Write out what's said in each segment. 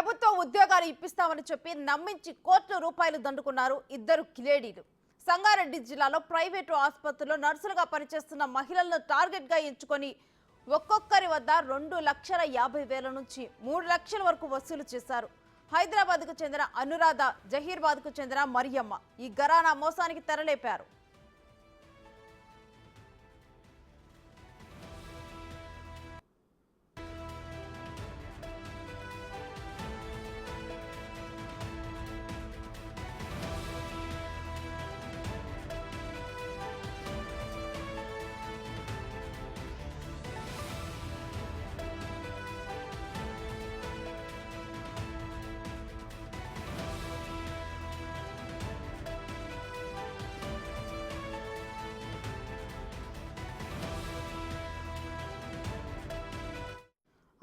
ప్రభుత్వ ఉద్యోగాలు ఇప్పిస్తామని చెప్పి నమ్మించి కోట్ల రూపాయలు దండుకున్నారు ఇద్దరు కిలేడీలు. సంగారెడ్డి జిల్లాలో ప్రైవేటు ఆసుపత్రుల్లో నర్సులుగా పనిచేస్తున్న మహిళలను టార్గెట్ గా ఎంచుకొని ఒక్కొక్కరి వద్ద 2,50,000 నుంచి 3 లక్షల వరకు వసూలు చేశారు. హైదరాబాద్ కు చెందిన అనురాధ, జహీర్బాద్ కు చెందిన మరియమ్మ ఈ ఘరానా మోసానికి తెరలేపారు.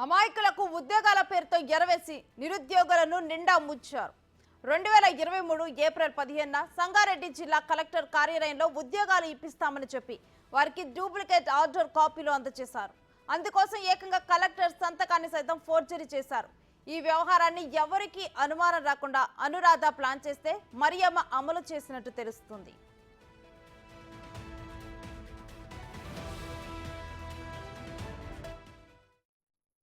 అమాయకులకు ఉద్యోగాల పేరుతో ఎరవేసి నిరుద్యోగులను నిండా ముంచారు. 2023 ఏప్రిల్ 15న సంగారెడ్డి జిల్లా కలెక్టర్ కార్యాలయంలో ఉద్యోగాలు ఇప్పిస్తామని చెప్పి వారికి డూప్లికేట్ ఆర్డర్ కాపీలు అందజేశారు. అందుకోసం ఏకంగా కలెక్టర్ సంతకాన్ని సైతం ఫోర్జరీ చేశారు. ఈ వ్యవహారాన్ని ఎవరికీ అనుమానం రాకుండా అనురాధ ప్లాన్ చేస్తే మరియమ్మ అమలు చేసినట్టు తెలుస్తుంది.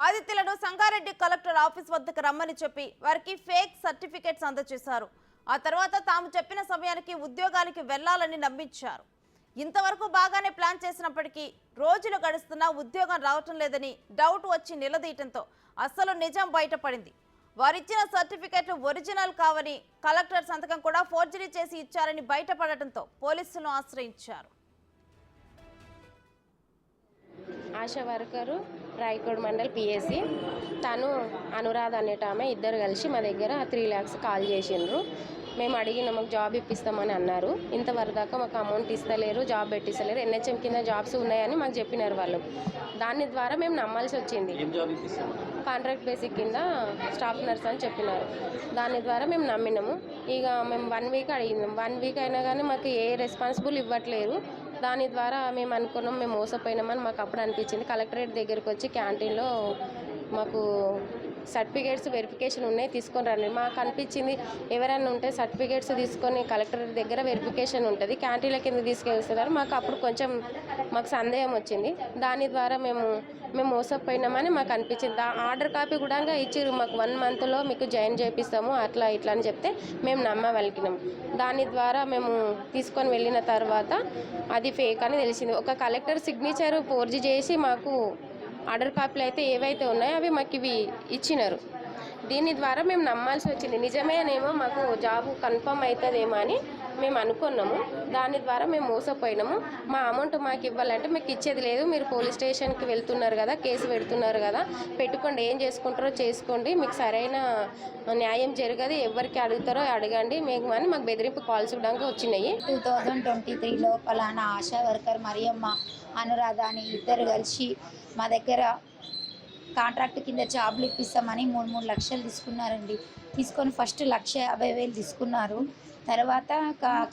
ఆదిత్యులను సంగారెడ్డి కలెక్టర్ ఆఫీస్ వద్దకు రమ్మని చెప్పి వారికి ఫేక్ సర్టిఫికెట్స్ అందజేశారు. ఆ తర్వాత తాము చెప్పిన సమయానికి ఉద్యోగానికి వెళ్లాలని నమ్మించారు. ఇంతవరకు బాగానే ప్లాన్ చేసినప్పటికీ రోజులు గడుస్తున్నా ఉద్యోగం రావటం లేదని డౌట్ వచ్చి నిలదీయటంతో అసలు నిజం బయటపడింది. వారిచ్చిన సర్టిఫికెట్లు ఒరిజినల్ కావని, కలెక్టర్ సంతకం కూడా ఫోర్జరీ చేసి ఇచ్చారని బయటపడటంతో పోలీసులను ఆశ్రయించారు. ఆశా వర్కరు రాయకోడ్ మండల్ పిఎస్సి తను అనురాధ అనేట ఆమె ఇద్దరు కలిసి మా దగ్గర 3 lakhs కాల్ చేసిండ్రు. మేము అడిగిన మాకు జాబ్ ఇప్పిస్తామని అన్నారు. ఇంతవరకు దాకా మాకు అమౌంట్ ఇస్తలేరు, జాబ్ పెట్టిస్తలేరు, ఎన్హెచ్ఎం కింద జాబ్స్ ఉన్నాయని మాకు చెప్పినారు వాళ్ళు. దాని ద్వారా మేము నమ్మాల్సి వచ్చింది. కాంట్రాక్ట్ బేసిక్ కింద స్టాఫ్ నర్స్ అని చెప్పినారు. దాని ద్వారా మేము నమ్మినాము. ఇక మేము 1 week అడిగినాం. 1 week అయినా కానీ మాకు ఏ రెస్పాన్సిబుల్ ఇవ్వట్లేరు. దాని ద్వారా మేము అనుకున్నాం మేము మోసపోయినామని మాకు అప్పుడు అనిపించింది. కలెక్టరేట్ దగ్గరికి వచ్చి క్యాంటీన్లో మాకు సర్టిఫికేట్స్ వెరిఫికేషన్ ఉన్నాయి తీసుకొని రండి. మాకు అనిపించింది ఎవరైనా ఉంటే సర్టిఫికేట్స్ తీసుకొని కలెక్టరేట్ దగ్గర వెరిఫికేషన్ ఉంటుంది, క్యాంటీన్ల కింద తీసుకెళ్తున్నారు. మాకు అప్పుడు కొంచెం మాకు సందేహం వచ్చింది. దాని ద్వారా మేము మోసపోయినామని మాకు అనిపించింది. ఆర్డర్ కాపీ కూడా ఇచ్చిర్రు మాకు 1 monthలో మీకు జాయిన్ చేపిస్తాము అట్లా ఇట్లా అని చెప్తే మేము నమ్మవలికినాం. దాని ద్వారా మేము తీసుకొని వెళ్ళిన తర్వాత అది ఫేక్ అని తెలిసింది. ఒక కలెక్టర్ సిగ్నేచర్ ఫోర్జీ చేసి మాకు ఆర్డర్ కాపీలు అయితే ఏవైతే ఉన్నాయో అవి మాకు ఇవి ఇచ్చినారు. దీని ద్వారా మేము నమ్మాల్సి వచ్చింది. నిజమేనేమో మాకు జాబ్ కన్ఫర్మ్ అవుతుందేమో అని మేము అనుకున్నాము. దాని ద్వారా మేము మోసపోయినాము. మా అమౌంట్ మాకు ఇవ్వాలంటే మీకు ఇచ్చేది లేదు, మీరు పోలీస్ స్టేషన్కి వెళ్తున్నారు కదా, కేసు పెడుతున్నారు కదా, పెట్టుకోండి, ఏం చేసుకుంటారో చేసుకోండి, మీకు సరైన న్యాయం జరగదు, ఎవరికి అడుగుతారో అడగండి మేము అని మాకు బెదిరింపు కాల్స్ కూడా వచ్చినాయి. 2023లో పలానా ఆశా వర్కర్ మరియమ్మ, అనురాధ అని ఇద్దరు కలిసి మా దగ్గర కాంట్రాక్ట్ కింద జాబ్లు ఇప్పిస్తామని 3 లక్షలు తీసుకున్నారండి. తీసుకొని ఫస్ట్ 1,50,000 తీసుకున్నారు. తర్వాత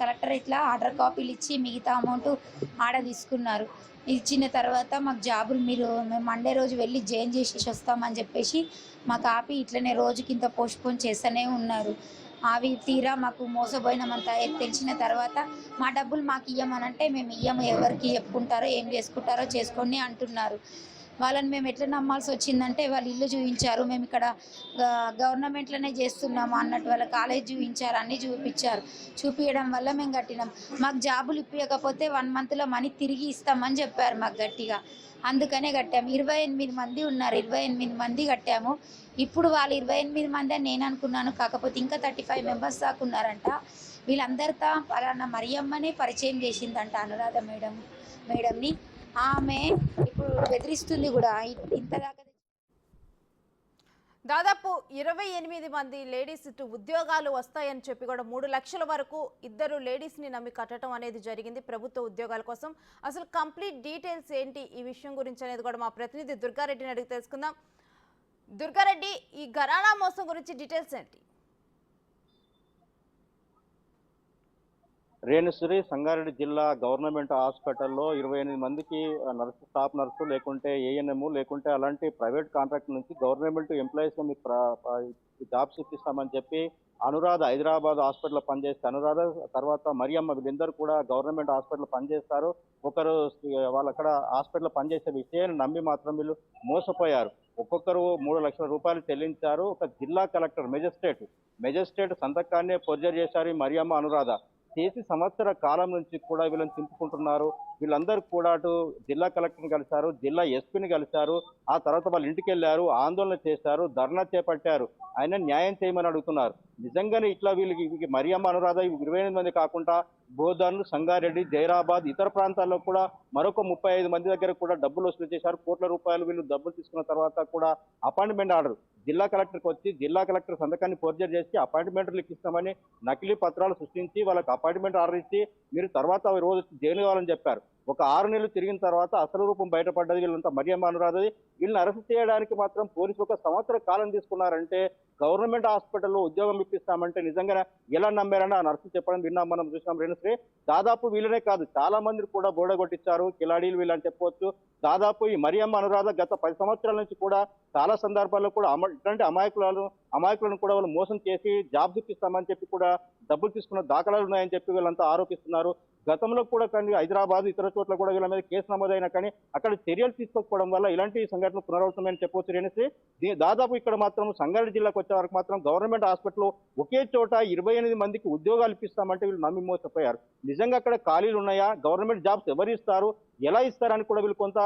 కలెక్టరేట్లో ఆర్డర్ కాపీలు ఇచ్చి మిగతా అమౌంట్ ఆడ తీసుకున్నారు. ఇచ్చిన తర్వాత మాకు జాబులు మేము మండే రోజు వెళ్ళి జాయిన్ చేసేసి వస్తామని చెప్పేసి మాకు ఆపి ఇట్లనే రోజుకింత పోస్ట్పోన్ చేస్తూనే ఉన్నారు. అవి తీరా మాకు మోసపోయినామంత తెలిసిన తర్వాత మా డబ్బులు మాకు ఇవ్వమనంటే మేము ఇవ్వము, ఎవరికి చెప్పుకుంటారో ఏం చేసుకుంటారో చేసుకోండి అంటున్నారు. వాళ్ళని మేము ఎట్లా నమ్మాల్సి వచ్చిందంటే వాళ్ళు ఇల్లు చూపించారు, మేము ఇక్కడ గవర్నమెంట్లోనే చేస్తున్నాము అన్నట్టు వాళ్ళ కాలేజ్ చూపించారు, అన్నీ చూపించడం వల్ల మేము కట్టినాం. మాకు జాబులు ఇప్పకపోతే 1 monthలో మనీ తిరిగి ఇస్తామని చెప్పారు మాకు గట్టిగా. అందుకనే కట్టాము. 28 మంది ఉన్నారు, 28 మంది కట్టాము. ఇప్పుడు వాళ్ళు 28 మంది అని నేను అనుకున్నాను, కాకపోతే ఇంకా 35 members దాకా ఉన్నారంట. వీళ్ళందరితో పలానా మరియమ్మనే పరిచయం చేసిందంట అనురాధ మేడంని. ఆమె ఇప్పుడు బెదిరిస్తుంది కూడా. ఇంతదాకా దాదాపు 28 మంది లేడీస్ ఉద్యోగాలు వస్తాయని చెప్పి కూడా 3 లక్షల వరకు ఇద్దరు లేడీస్ని నమ్మి కట్టడం అనేది జరిగింది ప్రభుత్వ ఉద్యోగాల కోసం. అసలు కంప్లీట్ డీటెయిల్స్ ఏంటి ఈ విషయం గురించి అనేది కూడా మా ప్రతినిధి దుర్గారెడ్డిని అడిగి తెలుసుకుందాం. దుర్గారెడ్డి, ఈ ఘరానా మోసం గురించి డీటెయిల్స్ ఏంటి? రేణుశ్రీ సంగారెడ్డి జిల్లా గవర్నమెంట్ హాస్పిటల్లో 28 మందికి నర్సు, స్టాఫ్ నర్సు, లేకుంటే ఏఎన్ఎం, లేకుంటే అలాంటి ప్రైవేట్ కాంట్రాక్ట్ నుంచి గవర్నమెంట్ ఎంప్లాయీస్ మీకు జాబ్స్ ఇప్పిస్తామని చెప్పి అనురాధ హైదరాబాద్ హాస్పిటల్లో పనిచేస్తే అనురాధ, తర్వాత మరియమ్మ, వీళ్ళందరూ కూడా గవర్నమెంట్ హాస్పిటల్లో పనిచేస్తారు. ఒకరు వాళ్ళు అక్కడ హాస్పిటల్లో పనిచేసే విషయాన్ని నమ్మి మాత్రం వీళ్ళు మోసపోయారు. ఒక్కొక్కరు 3 లక్షల రూపాయలు చెల్లించారు. ఒక జిల్లా కలెక్టర్ మెజిస్ట్రేట్ సంతకాన్నే పొర్జర్ చేశారు ఈ మరియమ్మ, అనురాధ. చేసి సంవత్సర కాలం నుంచి కూడా వీళ్ళని తింపుకుంటున్నారు. వీళ్ళందరూ కూడా అటు జిల్లా కలెక్టర్ని కలిశారు, జిల్లా ఎస్పీని కలిశారు. ఆ తర్వాత వాళ్ళ ఇంటికి వెళ్ళారు, ఆందోళన చేశారు, ధర్నా చేపట్టారు. ఆయన న్యాయం చేయమని అడుగుతున్నారు. నిజంగానే ఇట్లా వీళ్ళకి మరియమ్మ, అనురాధ 28 మంది కాకుండా బోధన్, సంగారెడ్డి, జైరాబాద్, ఇతర ప్రాంతాల్లో కూడా మరొక 35 మంది దగ్గర కూడా డబ్బులు వసూలు చేశారు. కోట్ల రూపాయలు వీళ్ళు డబ్బులు తీసుకున్న తర్వాత కూడా అపాయింట్మెంట్ ఆర్డర్ జిల్లా కలెక్టర్కి వచ్చి జిల్లా కలెక్టర్ సంతకాన్ని ఫోర్జర్ చేసి అపాయింట్మెంట్లు ఇస్తామని నకిలీ పత్రాలు సృష్టించి వాళ్ళకి అపాయింట్మెంట్ ఆర్డర్ ఇచ్చి మీరు తర్వాత రోజు జైలు కావాలని చెప్పారు. ఒక 6 నెలలు తిరిగిన తర్వాత అసలు రూపం బయటపడ్డది. వీళ్ళంతా మరియమ్మ, అనురాధది. వీళ్ళని అరెస్ట్ చేయడానికి మాత్రం పోలీసులు 1 సంవత్సర కాలం తీసుకున్నారంటే గవర్నమెంట్ హాస్పిటల్లో ఉద్యోగం ఇప్పిస్తామంటే నిజంగా ఎలా నమ్మారని ఆ నర్సు చెప్పడం విన్నాం, మనం చూసినాం. రేణుశ్రీ, దాదాపు వీళ్ళనే కాదు చాలా మందిని కూడా బోడగొట్టించారు, కిలాడీలు వీళ్ళని చెప్పవచ్చు. దాదాపు ఈ మరియమ్మ, అనురాధ గత 10 సంవత్సరాల నుంచి కూడా చాలా సందర్భాల్లో కూడా ఇట్లాంటి అమాయకులను కూడా వాళ్ళు మోసం చేసి జాబ్ ఇప్పిస్తామని చెప్పి కూడా డబ్బులు తీసుకున్న దాఖలాలు ఉన్నాయని చెప్పి వీళ్ళంతా ఆరోపిస్తున్నారు. గతంలో కూడా కానీ హైదరాబాద్, ఇతర చోట్ల కూడా వీళ్ళ మీద కేసు నమోదైనా కానీ అక్కడ చర్యలు తీసుకోకపోవడం వల్ల ఇలాంటి సంఘటనలు పునరావృతమని చెప్పవచ్చు. రేణుశ్రీ, దాదాపు ఇక్కడ మాత్రం సంగారెడ్డి జిల్లాకు వచ్చే వరకు మాత్రం గవర్నమెంట్ హాస్పిటల్లో ఒకే చోట 28 మందికి ఉద్యోగాలు ఇప్పిస్తామంటే వీళ్ళు నమ్మి మోసపోయారు. నిజంగా అక్కడ ఖాళీలు ఉన్నాయా, గవర్నమెంట్ జాబ్స్ ఎవరు ఇస్తారు, ఎలా ఇస్తారని కూడా వీళ్ళు కొంత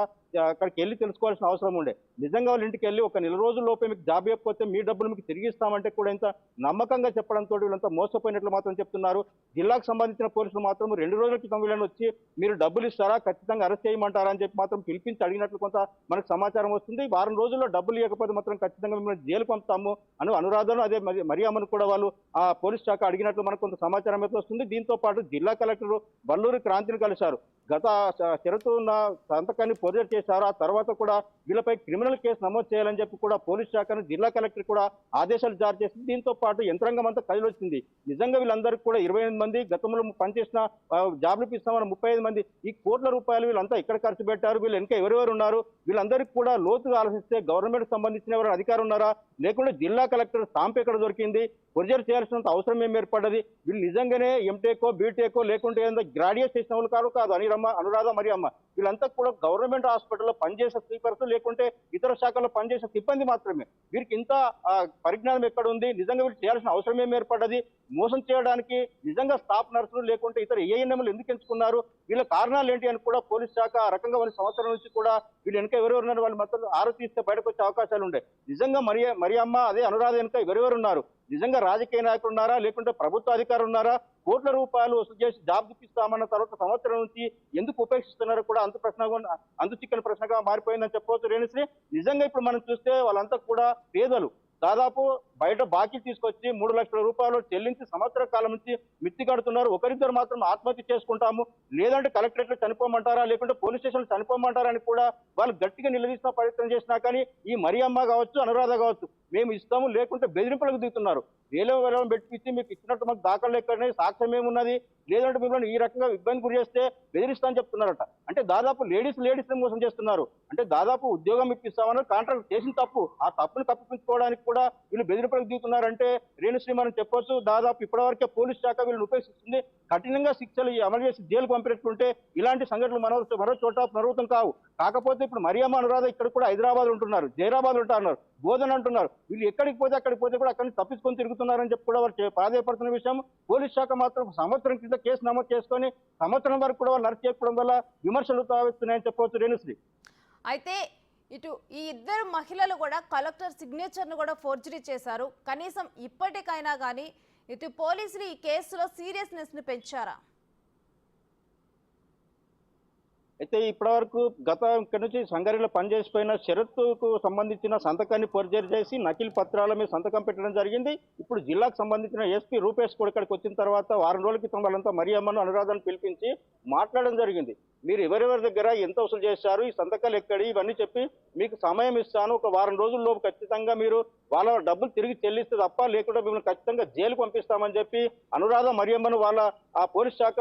అక్కడికి వెళ్ళి తెలుసుకోవాల్సిన అవసరం ఉండే. నిజంగా వాళ్ళ ఇంటికి వెళ్ళి 1 నెల రోజుల లోపే మీకు జాబ్ ఇవ్వకపోతే మీ డబ్బులు మీకు తిరిగి ఇస్తామంటే కూడా ఇంత నమ్మకంగా చెప్పడంతో వీళ్ళంతా మోసపోయినట్లు మాత్రం చెప్తున్నారు. జిల్లాకు సంబంధించిన పోలీసులు మాత్రం 2 రోజుల క్రితం వీళ్ళని వచ్చి మీరు డబ్బులు ఇస్తారా, ఖచ్చితంగా అరెస్ట్ చేయమంటారా అని చెప్పి మాత్రం పిలిపించి అడిగినట్లు కొంత మనకు సమాచారం వస్తుంది. వారం రోజుల్లో డబ్బులు ఇవ్వకపోతే మాత్రం ఖచ్చితంగా మిమ్మల్ని జైలు పంపుతాము అని అనురాధను, అదే మరియమ్మను కూడా వాళ్ళు ఆ పోలీస్ శాఖ అడిగినట్లు మనకు కొంత సమాచారం అయితే వస్తుంది. దీంతో పాటు జిల్లా కలెక్టర్ వల్లూరి క్రాంతిని కలిశారు. గత షరతు ఉన్న సంతకాన్ని ఫోర్జర్ చేశారు. ఆ తర్వాత కూడా వీళ్ళపై క్రిమినల్ కేసు నమోదు చేయాలని చెప్పి కూడా పోలీస్ శాఖను జిల్లా కలెక్టర్ కూడా ఆదేశాలు జారీ చేసింది. దీంతో పాటు యంత్రాంగం అంతా కదిలొచ్చింది. నిజంగా వీళ్ళందరికీ కూడా 28 మంది గతంలో పనిచేసిన జాబ్లు ఇస్తామని 35 మంది ఈ కోట్ల రూపాయలు వీళ్ళంతా ఎక్కడ ఖర్చు పెట్టారు, వీళ్ళు ఇంకా ఎవరెవరు ఉన్నారు, వీళ్ళందరికీ కూడా లోతుగా ఆలోచిస్తే గవర్నమెంట్ సంబంధించిన ఎవరైనా అధికారులు ఉన్నారా, లేకుంటే జిల్లా కలెక్టర్ స్టాంప్ ఎక్కడ దొరికింది, ఫోర్జర్ చేయాల్సినంత అవసరం ఏం ఏర్పడ్డది, వీళ్ళు నిజంగానే ఎంటెకో, బీటెకో లేకుంటే గ్రాడ్యుయేట్ చేసిన వాళ్ళు కాదు అనురాధ, మరియమ్మ, వీళ్ళంతా కూడా గవర్నమెంట్ హాస్పిటల్లో పనిచేసే స్లీపర్స్ లేకుంటే ఇతర శాఖల్లో పనిచేసే సిబ్బంది మాత్రమే. వీరికి ఇంత పరిజ్ఞానం ఎక్కడ ఉంది, నిజంగా వీళ్ళు చేయాల్సిన అవసరం ఏం ఏర్పడ్డది, మోసం చేయడానికి నిజంగా స్టాఫ్ నర్సులు లేకుంటే ఇతర ఏఎన్ఎంలు ఎందుకు ఎంచుకున్నారు, వీళ్ళ కారణాలు ఏంటి అని కూడా పోలీస్ శాఖ ఆ రకంగా 1 సంవత్సరం నుంచి కూడా వీళ్ళు వెనుక ఎవరెవరు ఉన్నారు వాళ్ళు మొత్తం ఆరు తీస్తే బయటకు వచ్చే అవకాశాలు ఉండే. నిజంగా మరియమ్మ, అదే అనురాధ వెనుక ఎవరెవరు ఉన్నారు, నిజంగా రాజకీయ నాయకులు ఉన్నారా, లేకుంటే ప్రభుత్వ అధికారులు ఉన్నారా, కోట్ల రూపాయలు వసూలు చేసి జాబ్ ఇప్పిస్తామన్న తర్వాత సంవత్సరం నుంచి ఎందుకు ఉపేక్షిస్తున్నారో కూడా అంతు చిక్కని ప్రశ్నగా మారిపోయిందని చెప్పవచ్చు. రేణుశ్రీ, నిజంగా ఇప్పుడు మనం చూస్తే వాళ్ళంతా కూడా పేదలు. దాదాపు బయట బాకీ తీసుకొచ్చి 3 లక్షల రూపాయలు చెల్లించి సంవత్సర కాలం నుంచి మిత్తి కడుతున్నారు. ఒకరిద్దరు మాత్రం ఆత్మహత్య చేసుకుంటాము, లేదంటే కలెక్టరేట్లో చనిపోమంటారా, లేకుంటే పోలీస్ స్టేషన్లో చనిపోమంటారా అని కూడా వాళ్ళు గట్టిగా నిలదీసిన ప్రయత్నం చేసినా కానీ ఈ మరియమ్మ కావచ్చు, అనురాధ కావచ్చు, మేము ఇస్తాము లేకుంటే బెదిరింపులకు దిగుతున్నారు. వేల పెట్టించి మీకు ఇచ్చినట్టు మాకు దాఖలు ఎక్కడనే సాక్ష్యం ఏమున్నది, లేదంటే మిమ్మల్ని ఈ రకంగా ఇబ్బంది గురి చేస్తే బెదిరిస్తా అని చెప్తున్నారట. అంటే దాదాపు లేడీస్ మోసం చేస్తున్నారు. అంటే దాదాపు ఉద్యోగం ఇప్పిస్తామని కాంట్రాక్ట్ చేసిన తప్పు, ఆ తప్పును కప్పిపుచ్చుకోవడానికి కూడా వీళ్ళు బెదిరింపులకు దిగుతున్నారంటే రేణుశ్రీ మనం చెప్పొచ్చు. దాదాపు ఇప్పటివరకే పోలీస్ శాఖ వీళ్ళని ఉపేక్షిస్తుంది. కఠినంగా శిక్షలు అమలు చేసి జైలు పంపినట్టుంటే ఇలాంటి సంఘటనలు మరో చోట పునరావృతం కావు. కాకపోతే ఇప్పుడు మరియమ్మ, అనురాధ ఇక్కడ కూడా హైదరాబాద్ ఉంటున్నారు, జైరాబాద్ ఉంటున్నారు, బోధన అంటున్నారు. వీళ్ళు ఎక్కడికి పోతే కూడా అక్కడి నుంచి తప్పించుకొని తిరుగుతున్నారని చెప్పి కూడా వాళ్ళు ప్రాధాయపడుతున్న విషయం. పోలీస్ శాఖ మాత్రం సంవత్సరం క్రితం కేసు నమోదు చేసుకొని సంవత్సరం వరకు కూడా వాళ్ళు అరెస్ట్ చేయకపోవడం వల్ల విమర్శలు తావెస్తున్నాయని చెప్పవచ్చు. రేణుశ్రీ, అయితే ఇటు ఈ ఇద్దరు మహిళలు కూడా కలెక్టర్ సిగ్నేచర్ను కూడా ఫోర్జరీ చేశారు. కనీసం ఇప్పటికైనా కానీ ఇటు పోలీసులు ఈ కేసులో సీరియస్నెస్ని పెంచారా? అయితే ఇప్పటివరకు ఇక్కడ నుంచి సంగారెడ్డిలో పనిచేసిపోయిన షరత్తుకు సంబంధించిన సంతకాన్ని పరిచయం చేసి నకిలీ పత్రాల మీద సంతకం పెట్టడం జరిగింది. ఇప్పుడు జిల్లాకు సంబంధించిన ఎస్పీ రూపేష్ కూడా ఇక్కడికి వచ్చిన తర్వాత వారం రోజుల క్రితం వాళ్ళంతా మరియమ్మను అనురాధను పిలిపించి మాట్లాడడం జరిగింది. మీరు ఎవరెవరి దగ్గర ఎంత వసూలు చేశారు, ఈ సంతకాలు ఎక్కడి, ఇవన్నీ చెప్పి మీకు సమయం ఇస్తాను, ఒక వారం రోజుల్లోపు ఖచ్చితంగా మీరు వాళ్ళ డబ్బులు తిరిగి చెల్లిస్తే తప్ప లేకుండా మిమ్మల్ని ఖచ్చితంగా జైలు పంపిస్తామని చెప్పి అనురాధ మరియమ్మను వాళ్ళ ఆ పోలీస్ శాఖ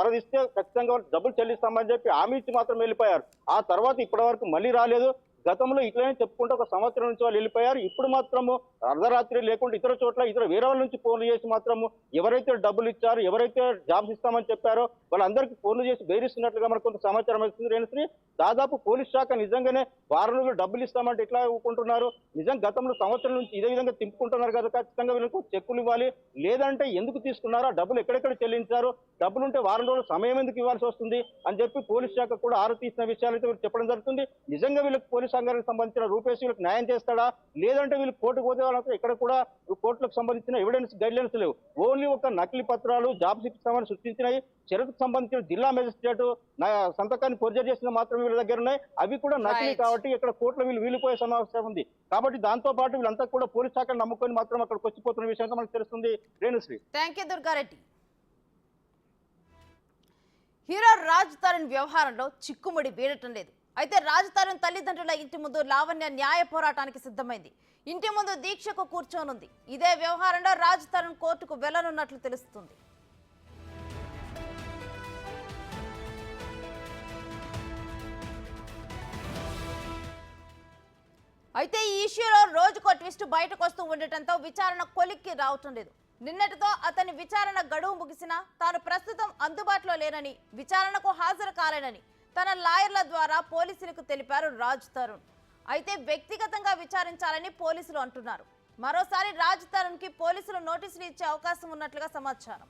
ఆరాధిస్తే ఖచ్చితంగా డబ్బులు చెల్లిస్తామని చెప్పి హామీ ఇచ్చి మాత్రం వెళ్ళిపోయారు. ఆ తర్వాత ఇప్పటి వరకు మళ్ళీ రాలేదు. గతంలో ఇట్లనే చెప్పుకుంటూ ఒక సంవత్సరం నుంచి వాళ్ళు వెళ్ళిపోయారు. ఇప్పుడు మాత్రము అర్ధరాత్రి లేకుండా ఇతర చోట్ల వేరే వాళ్ళ నుంచి ఫోన్లు చేసి మాత్రము ఎవరైతే డబ్బులు ఇచ్చారో, ఎవరైతే జాబ్స్ ఇస్తామని చెప్పారో వాళ్ళందరికీ ఫోన్లు చేసి బెదిరిస్తున్నట్లుగా మనకు కొంత సమాచారం వస్తుంది. రేణుశ్రీ, దాదాపు పోలీస్ శాఖ నిజంగానే వారం రోజులు డబ్బులు ఇస్తామంటే ఎట్లా ఊరుకుంటున్నారు? నిజంగా గతంలో సంవత్సరం నుంచి ఇదే విధంగా తిప్పుకుంటున్నారు కదా. ఖచ్చితంగా వీళ్ళకు చెక్కులు ఇవ్వాలి, లేదంటే ఎందుకు తీసుకున్నారో, డబ్బులు ఎక్కడెక్కడ చెల్లించారు, డబ్బులుంటే వారం రోజులు సమయం ఎందుకు ఇవ్వాల్సి వస్తుంది అని చెప్పి పోలీస్ శాఖ కూడా ఆరా తీసిన విషయాలు అయితే చెప్పడం జరుగుతుంది. నిజంగా వీళ్ళకి పోలీస్ సంఘానికి సంబంధించిన రూపేష్ వీళ్ళకి న్యాయం చేస్తాడా, లేదంటే వీళ్ళు కోర్టుకు పోతే వాళ్ళకి ఎక్కడ కూడా కోర్టులకు సంబంధించిన ఎవిడెన్స్ గైడ్లైన్స్ లేవు. ఓన్లీ ఒక నకిలీ పత్రాలు జాబ్స్ ఇస్తామని సృష్టించినాయి. షరతుకు సంబంధించిన జిల్లా మేజిస్ట్రేట్ సంతకాన్ని పొర్జర్ చేసిన మాత్రం వీళ్ళ దగ్గర ఉన్నాయి. అవి కూడా నకిలీ కాబట్టి ఇక్కడ కోర్టులో వీళ్ళిపోయే సమస్య ఉంది. కాబట్టి దాంతో పాటు వీళ్ళంతా కూడా పోలీస్ శాఖను నమ్ముకొని మాత్రం అక్కడికి వచ్చిపోతున్న విషయంగా మనకు తెలుస్తుంది. Renusri, thank you Durga Reddy. Hero Raj Tarun వ్యవహారంలో చిక్కుముడి వీడటం లేదు. అయితే రాజ్ తరుణ్ తల్లిదండ్రుల ఇంటి ముందు లావణ్య న్యాయ పోరాటానికి సిద్ధమైంది. ఇంటి ముందు దీక్షకు కూర్చోనుంది. ఇదే వ్యవహారంలో రాజ్ తరుణ్ కోర్టుకు వెళ్లనున్నట్లు తెలుస్తుంది. అయితే ఈ ఇష్యూలో రోజుకో ట్విస్ట్ బయటకు వస్తూ ఉండటంతో విచారణ కొలిక్కి రావటం లేదు. నిన్నటితో అతని విచారణ గడువు ముగిసినా తాను ప్రస్తుతం అందుబాటులో లేనని, విచారణకు హాజరు కాలేనని తన లాయర్ల ద్వారా పోలీసులకు తెలిపారు రాజ్ తరుణ్. అయితే వ్యక్తిగతంగా విచారించాలని పోలీసులు అంటున్నారు. మరోసారి రాజ్ తరుణ్కి పోలీసులు నోటీసులు ఇచ్చే అవకాశం ఉన్నట్లుగా సమాచారం.